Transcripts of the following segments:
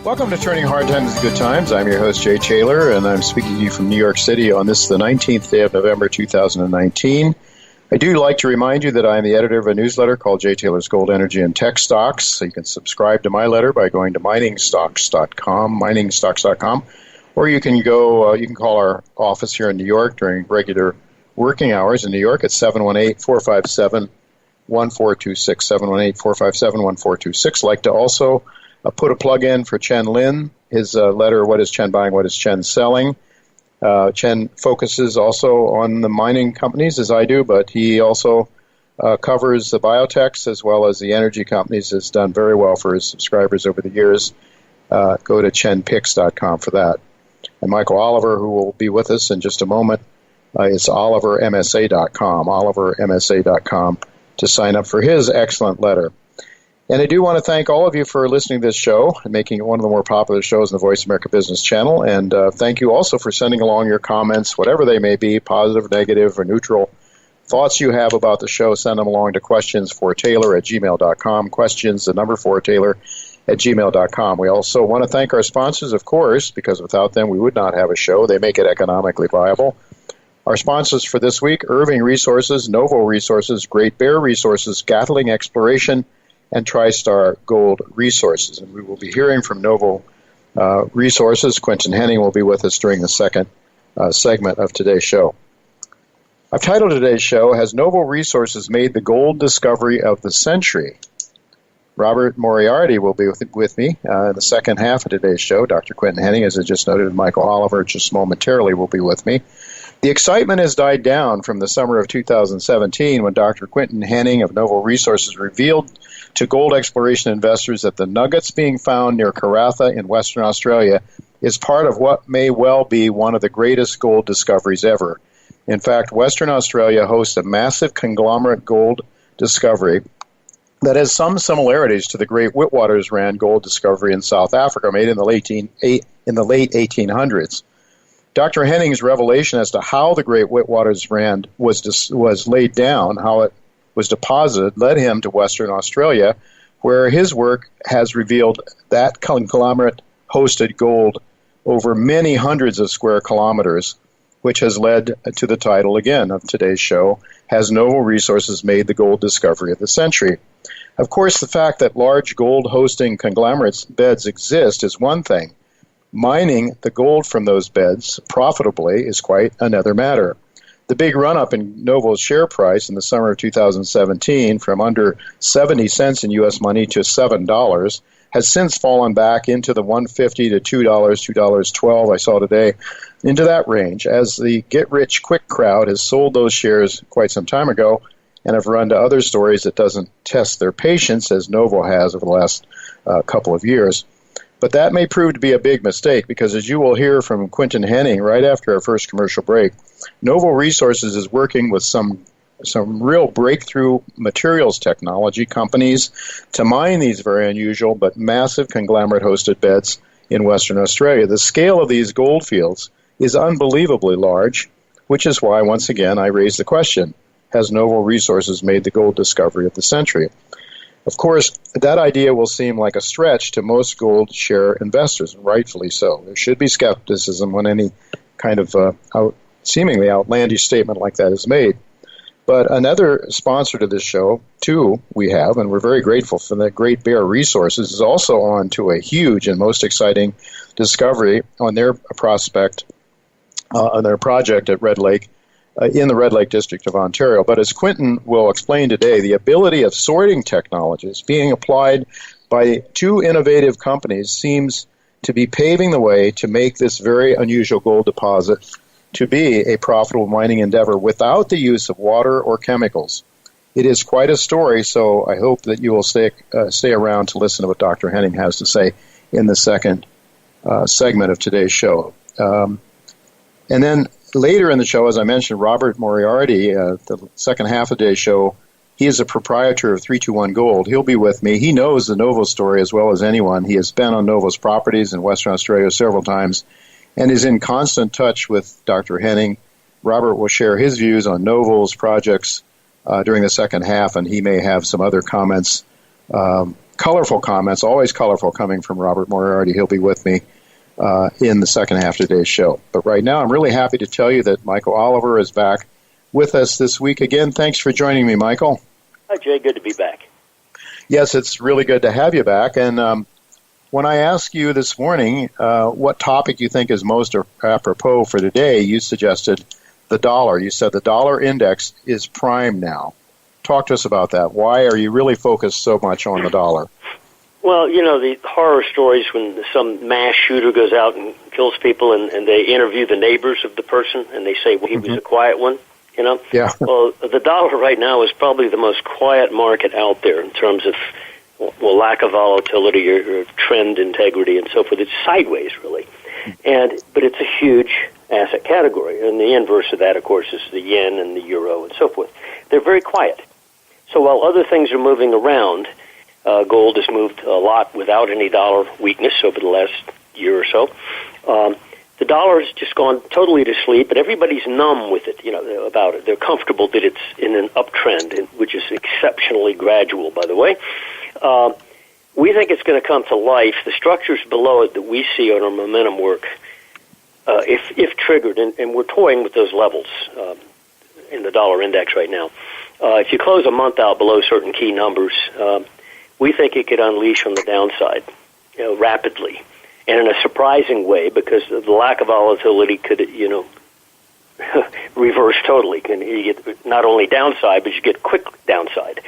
Welcome to Turning Hard Times into Good Times. I'm your host, Jay Taylor, and I'm speaking to you from New York City on this, the 19th day of November, 2019. I do like to remind you that I'm the editor of a newsletter called Jay Taylor's Gold, Energy, and Tech Stocks. So you can subscribe to my letter by going to miningstocks.com, or you can call our office here in New York during regular working hours in New York at 718-457-1426, 718-457-1426. Like to also put a plug in for Chen Lin, his letter, What is Chen Buying, What is Chen Selling? Chen focuses also on the mining companies, as I do, but he also covers the biotechs as well as the energy companies. Has done very well for his subscribers over the years. Go to chenpicks.com for that. And Michael Oliver, who will be with us in just a moment, is olivermsa.com, olivermsa.com, to sign up for his excellent letter. And I do want to thank all of you for listening to this show and making it one of the more popular shows in the Voice America Business Channel. And thank you also for sending along your comments, whatever they may be, positive, negative, or neutral thoughts you have about the show. Send them along to questionsfortaylor@gmail.com, questions4taylor@gmail.com. We also want to thank our sponsors, of course, because without them we would not have a show. They make it economically viable. Our sponsors for this week: Irving Resources, Novo Resources, Great Bear Resources, Gatling Exploration, and TriStar Gold Resources. And we will be hearing from Novo Resources. Quentin Henning will be with us during the second segment of today's show. I've titled today's show, Has Novo Resources Made the Gold Discovery of the Century? Robert Moriarty will be with me in the second half of today's show. Dr. Quentin Henning, as I just noted, and Michael Oliver just momentarily will be with me. The excitement has died down from the summer of 2017 when Dr. Quentin Henning of Novo Resources revealed to gold exploration investors that the nuggets being found near Karratha in Western Australia is part of what may well be one of the greatest gold discoveries ever. In fact, Western Australia hosts a massive conglomerate gold discovery that has some similarities to the great Witwatersrand gold discovery in South Africa made in the late 1800s. Dr. Henning's revelation as to how the great Witwatersrand was laid down, how it was deposited, led him to Western Australia, where his work has revealed that conglomerate hosted gold over many hundreds of square kilometers, which has led to the title again of today's show, Has Novo Resources Made the Gold Discovery of the Century? Of course, the fact that large gold hosting conglomerates beds exist is one thing. Mining the gold from those beds profitably is quite another matter. The big run-up in Novo's share price in the summer of 2017 from under 70 cents in U.S. money to $7 has since fallen back into the $1.50 to $2, $2.12 I saw today, into that range, as the get-rich-quick crowd has sold those shares quite some time ago and have run to other stories that doesn't test their patience, as Novo has over the last couple of years. But that may prove to be a big mistake because, as you will hear from Quentin Henning right after our first commercial break, Novo Resources is working with some real breakthrough materials technology companies to mine these very unusual but massive conglomerate-hosted beds in Western Australia. The scale of these gold fields is unbelievably large, which is why, once again, I raise the question, has Novo Resources made the gold discovery of the century? Of course, that idea will seem like a stretch to most gold share investors, and rightfully so. There should be skepticism when any kind of seemingly outlandish statement like that is made. But another sponsor to this show, too, we have, and we're very grateful for that, Great Bear Resources, is also on to a huge and most exciting discovery on their prospect, on their project at Red Lake, in the Red Lake District of Ontario. But as Quentin will explain today, the ability of sorting technologies being applied by two innovative companies seems to be paving the way to make this very unusual gold deposit to be a profitable mining endeavor without the use of water or chemicals. It is quite a story, so I hope that you will stay around to listen to what Dr. Henning has to say in the second segment of today's show. And then later in the show, as I mentioned, Robert Moriarty, the second half of today's show, he is a proprietor of 321 Gold. He'll be with me. He knows the Novo story as well as anyone. He has been on Novo's properties in Western Australia several times and is in constant touch with Dr. Henning. Robert will share his views on Novo's projects during the second half, and he may have some other comments colorful comments, always colorful, coming from Robert Moriarty. He'll be with me in the second half of today's show. But right now, I'm really happy to tell you that Michael Oliver is back with us this week again. Thanks for joining me, Michael. Hi, Jay. Good to be back. Yes, it's really good to have you back. And when I asked you this morning what topic you think is most apropos for today, you suggested the dollar. You said the dollar index is prime now. Talk to us about that. Why are you really focused so much on the dollar? Well, the horror stories when some mass shooter goes out and kills people and they interview the neighbors of the person and they say, well, he was a quiet one, Yeah. Well, the dollar right now is probably the most quiet market out there in terms of, lack of volatility or trend integrity and so forth. It's sideways, really. But it's a huge asset category. And the inverse of that, of course, is the yen and the euro and so forth. They're very quiet. So while other things are moving around, gold has moved a lot without any dollar weakness over the last year or so. The dollar has just gone totally to sleep, but everybody's numb with it, about it. They're comfortable that it's in an uptrend, which is exceptionally gradual, by the way. We think it's going to come to life. The structures below it that we see on our momentum work, if triggered, and we're toying with those levels in the dollar index right now. If you close a month out below certain key numbers, we think it could unleash on the downside, rapidly, and in a surprising way, because the lack of volatility could, reverse totally. And you get not only downside, but you get quick downside.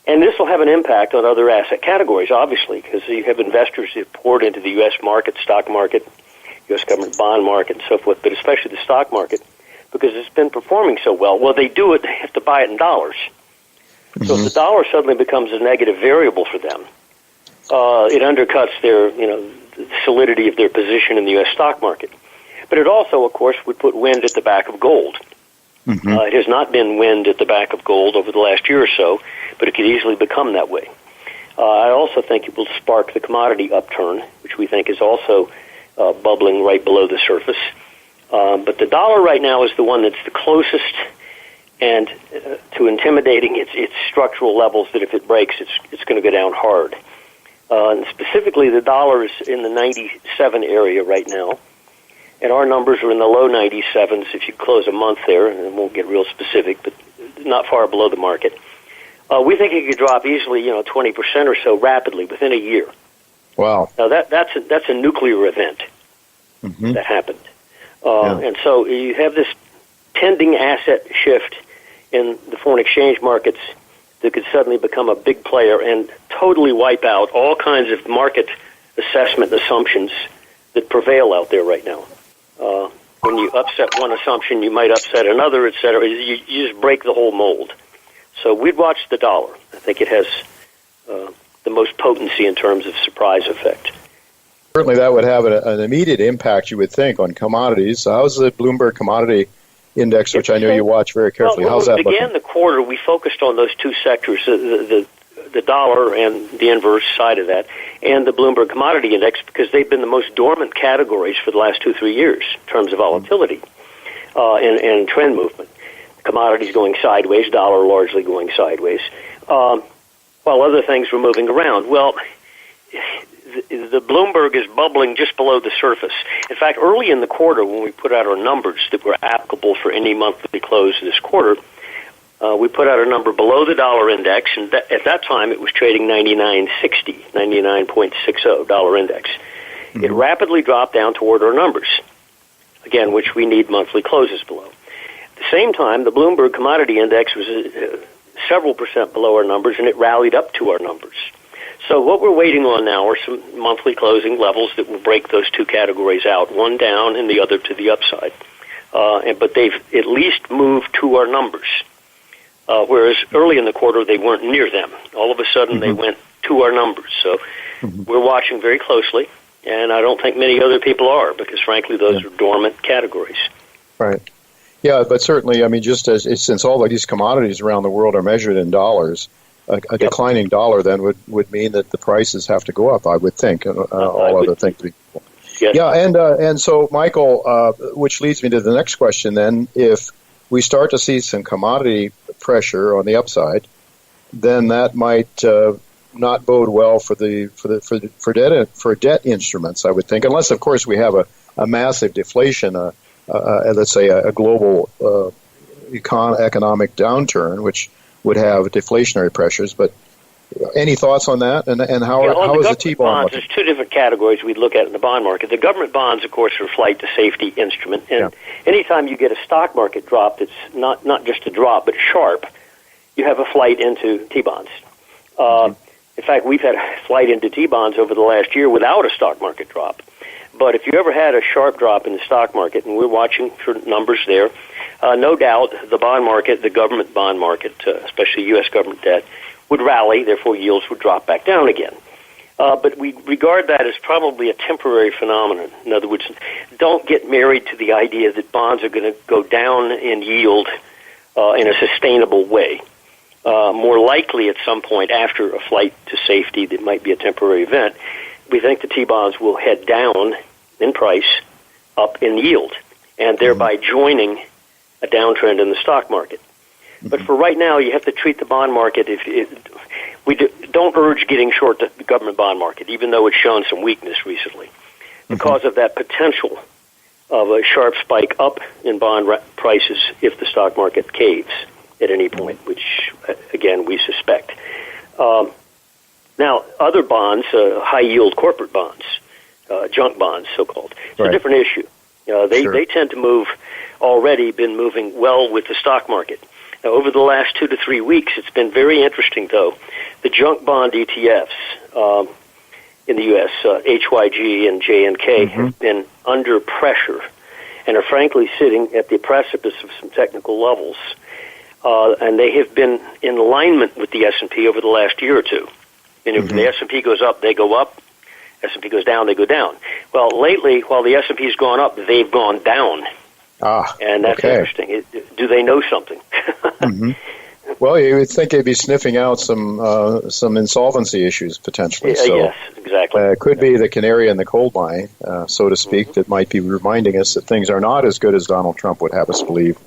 And this will have an impact on other asset categories, obviously, because you have investors who have poured into the U.S. market, stock market, U.S. government bond market, and so forth, but especially the stock market, because it's been performing so well. Well, they do it, they have to buy it in dollars. So if the dollar suddenly becomes a negative variable for them, it undercuts their, the solidity of their position in the U.S. stock market. But it also, of course, would put wind at the back of gold. It has not been wind at the back of gold over the last year or so, but it could easily become that way. I also think it will spark the commodity upturn, which we think is also bubbling right below the surface. But the dollar right now is the one that's the closest and to intimidating its structural levels that if it breaks, it's going to go down hard. And specifically, the dollar is in the 97 area right now, and our numbers are in the low 97s if you close a month there, and we'll get real specific, but not far below the market. We think it could drop easily, 20% or so rapidly within a year. Wow. Now, that's a nuclear event that happened. And so you have this pending asset shift in the foreign exchange markets that could suddenly become a big player and totally wipe out all kinds of market assessment assumptions that prevail out there right now. When you upset one assumption, you might upset another, et cetera. You just break the whole mold. So we'd watch the dollar. I think it has the most potency in terms of surprise effect. Certainly that would have an immediate impact, you would think, on commodities. How's the Bloomberg Commodity Index, which I know you watch very carefully? Well, how's that looking? When we began the quarter, we focused on those two sectors, the dollar and the inverse side of that, and the Bloomberg Commodity Index, because they've been the most dormant categories for the last 2-3 years in terms of volatility and trend movement. Commodities going sideways, dollar largely going sideways, while other things were moving around. Well, the Bloomberg is bubbling just below the surface. In fact, early in the quarter, when we put out our numbers that were applicable for any monthly close this quarter, we put out a number below the dollar index, and at that time it was trading 99.60 dollar index. It rapidly dropped down toward our numbers, again, which we need monthly closes below. At the same time, the Bloomberg Commodity Index was several percent below our numbers, and it rallied up to our numbers. So what we're waiting on now are some monthly closing levels that will break those two categories out, one down and the other to the upside. But they've at least moved to our numbers, whereas early in the quarter they weren't near them. All of a sudden they went to our numbers. So we're watching very closely, and I don't think many other people are, because frankly those are dormant categories. Right. Yeah, but certainly, I mean, just since all of these commodities around the world are measured in dollars, a declining dollar then would mean that the prices have to go up, I would think, all other things being equal. Yes. Yeah, and so, Michael, which leads me to the next question then, if we start to see some commodity pressure on the upside, then that might not bode well for debt instruments, I would think, unless of course we have a massive deflation, let's say a global economic downturn, which would have deflationary pressures. But any thoughts on that? And how is the T-bond looking? There's two different categories we look at in the bond market. The government bonds, of course, are a flight to safety instrument. And anytime you get a stock market drop that's not just a drop, but sharp, you have a flight into T-bonds. In fact, we've had a flight into T-bonds over the last year without a stock market drop. But if you ever had a sharp drop in the stock market, and we're watching for numbers there, no doubt the bond market, the government bond market, especially U.S. government debt, would rally, therefore yields would drop back down again. But we regard that as probably a temporary phenomenon. In other words, don't get married to the idea that bonds are going to go down in yield in a sustainable way. More likely at some point after a flight to safety that might be a temporary event, we think the T-bonds will head down in price, up in yield, and thereby joining a downtrend in the stock market. But for right now, you have to treat the bond market. Don't urge getting short the government bond market, even though it's shown some weakness recently, because of that potential of a sharp spike up in bond prices if the stock market caves at any point, which, again, we suspect. Now, other bonds, high-yield corporate bonds, junk bonds, so-called, it's a different issue. They tend to move, already been moving well with the stock market. Now, over the last 2 to 3 weeks, it's been very interesting, though. The junk bond ETFs in the U.S., HYG and JNK, have been under pressure and are frankly sitting at the precipice of some technical levels. And they have been in alignment with the S&P over the last year or two. And if the S&P goes up, they go up. S&P goes down, they go down. Well, lately, while the S&P's gone up, they've gone down. And that's interesting. Do they know something? Well, you would think they'd be sniffing out some insolvency issues potentially. So, yes, exactly. It could be the canary in the coal mine, so to speak, that might be reminding us that things are not as good as Donald Trump would have us believe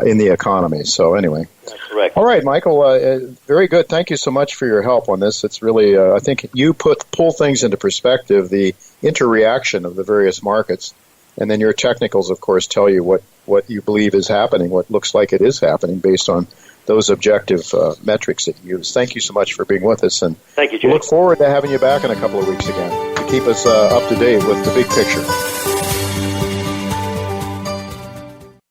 in the economy. So anyway. That's correct. All right, Michael, very good. Thank you so much for your help on this. It's really, I think you pull things into perspective, the interreaction of the various markets. And then your technicals, of course, tell you what you believe is happening, what looks like it is happening based on those objective metrics that you use. Thank you so much for being with us. And thank you, Jim. We look forward to having you back in a couple of weeks again to keep us up to date with the big picture.